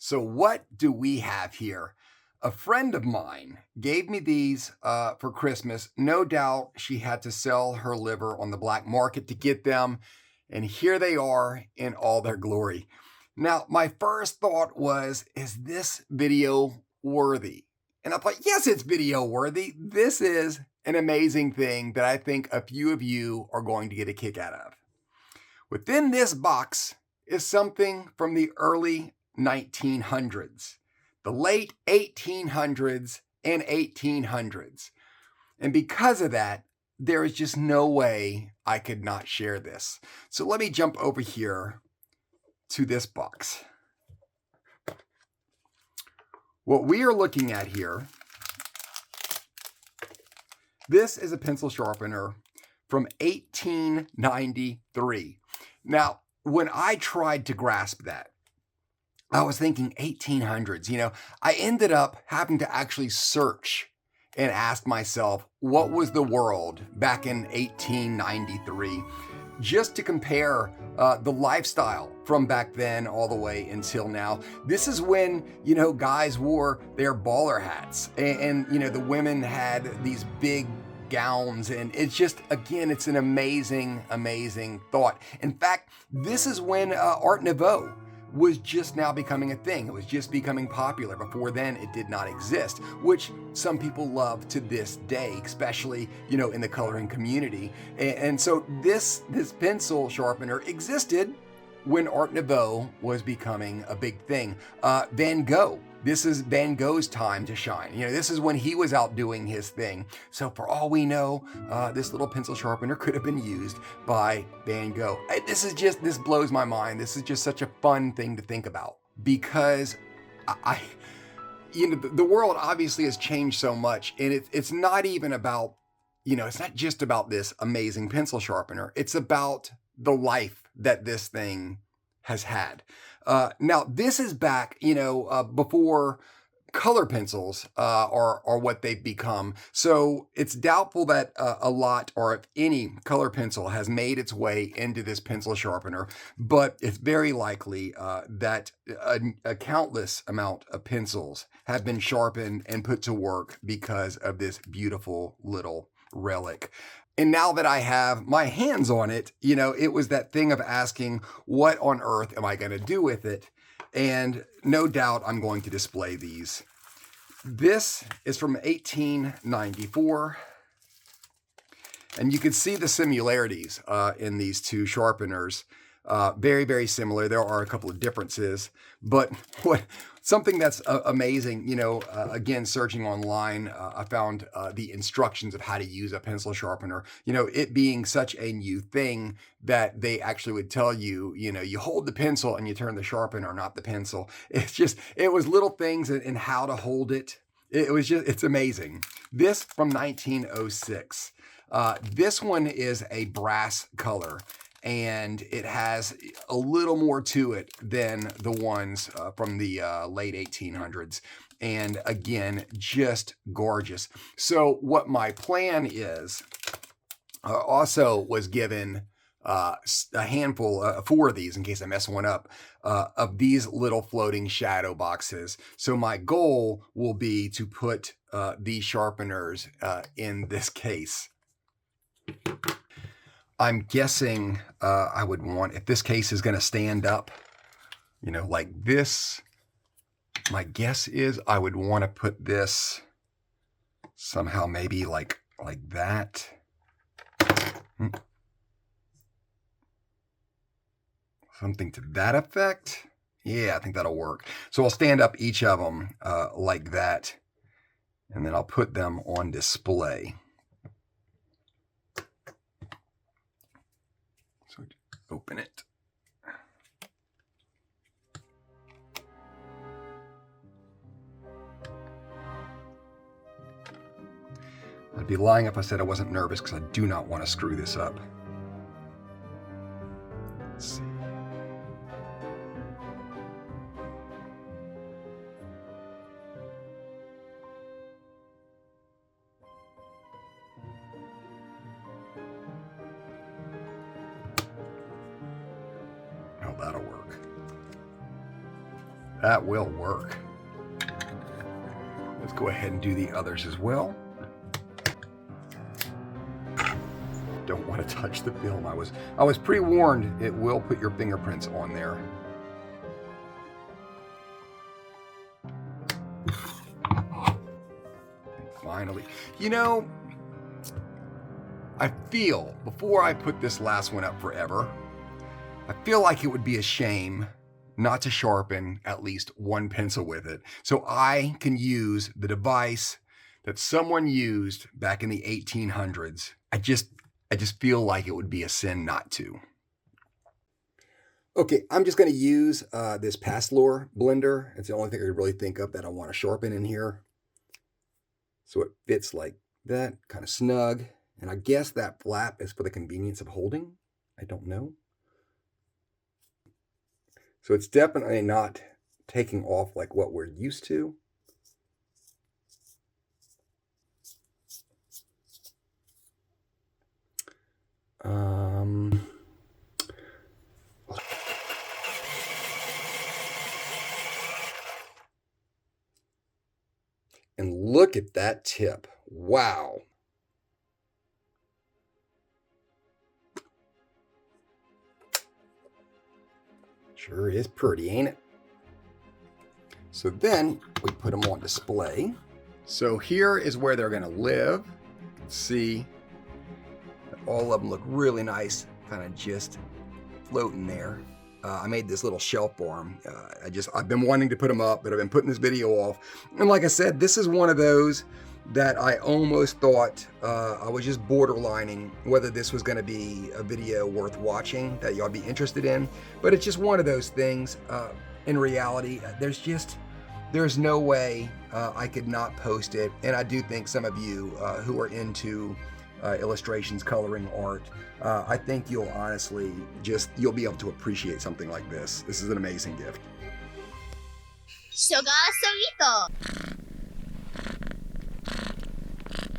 So what do we have here? A friend of mine gave me these for Christmas. No doubt she had to sell her liver on the black market to get them. And here they are in all their glory. Now, my first thought was, is this video worthy? And I thought, yes, it's video worthy. This is an amazing thing that I think a few of you are going to get a kick out of. Within this box is something from the early 1900s, the late 1800s and 1800s. And because of that, there is just no way I could not share this. So let me jump over here to this box. What we are looking at here, this is a pencil sharpener from 1893. Now, when I tried to grasp that, I was thinking 1800s. I ended up having to actually search and ask myself, what was the world back in 1893? Just to compare the lifestyle from back then all the way until now. This is when, guys wore their baller hats and the women had these big gowns, and it's just, again, it's an amazing, amazing thought. In fact, this is when Art Nouveau was just now becoming a thing. It was just becoming popular. Before then, it did not exist, which some people love to this day, especially, in the coloring community. And so this pencil sharpener existed when Art Nouveau was becoming a big thing. Van Gogh. This is Van Gogh's time to shine. This is when he was out doing his thing. So for all we know, this little pencil sharpener could have been used by Van Gogh. This blows my mind. This is just such a fun thing to think about, because the world obviously has changed so much, and it's not even about, it's not just about this amazing pencil sharpener. It's about the life that this thing has had. Now, this is back, before color pencils are what they've become. So it's doubtful that a lot, or if any, color pencil has made its way into this pencil sharpener, but it's very likely that a countless amount of pencils have been sharpened and put to work because of this beautiful little relic. And now that I have my hands on it, it was that thing of asking, what on earth am I going to do with it? And no doubt I'm going to display these. This is from 1894. And you can see the similarities in these two sharpeners. Very, very similar. There are a couple of differences, but something that's amazing, again, searching online, I found the instructions of how to use a pencil sharpener, it being such a new thing that they actually would tell you, you hold the pencil and you turn the sharpener, not the pencil. It was little things in how to hold it. It's amazing. This from 1906. This one is a brass color, and it has a little more to it than the ones from the late 1800s. And again, just gorgeous. So what my plan is, also was given a handful, 4 of these, in case I mess one up, of these little floating shadow boxes. So my goal will be to put these sharpeners in this case. I'm guessing I would want, if this case is going to stand up, like this, my guess is I would want to put this somehow, maybe like that. Something to that effect. Yeah, I think that'll work. So I'll stand up each of them like that, and then I'll put them on display. So open it. I'd be lying if I said I wasn't nervous, because I do not want to screw this up. Let's see. Oh, that'll work. That will work. Let's go ahead and do the others as well. Don't want to touch the film. I was pre-warned it will put your fingerprints on there. Finally, you know, I feel, before I put this last one up forever, I feel like it would be a shame not to sharpen at least one pencil with it, so I can use the device that someone used back in the 1800s. I just feel like it would be a sin not to. Okay, I'm just going to use this Pastelor blender. It's the only thing I could really think of that I want to sharpen in here. So it fits like that, kind of snug. And I guess that flap is for the convenience of holding. I don't know. So it's definitely not taking off like what we're used to. And look at that tip. Wow. Sure is pretty, ain't it? So then we put them on display. So here is where they're going to live. You can see that all of them look really nice, kind of just floating there. I made this little shelf for them. I've been wanting to put them up, but I've been putting this video off. And like I said, this is one of those that I almost thought I was just borderlining whether this was going to be a video worth watching that y'all be interested in. But it's just one of those things. In reality, there's no way I could not post it. And I do think some of you who are into illustrations, coloring, art, I think you'll honestly you'll be able to appreciate something like this. This is an amazing gift. ショガーソイート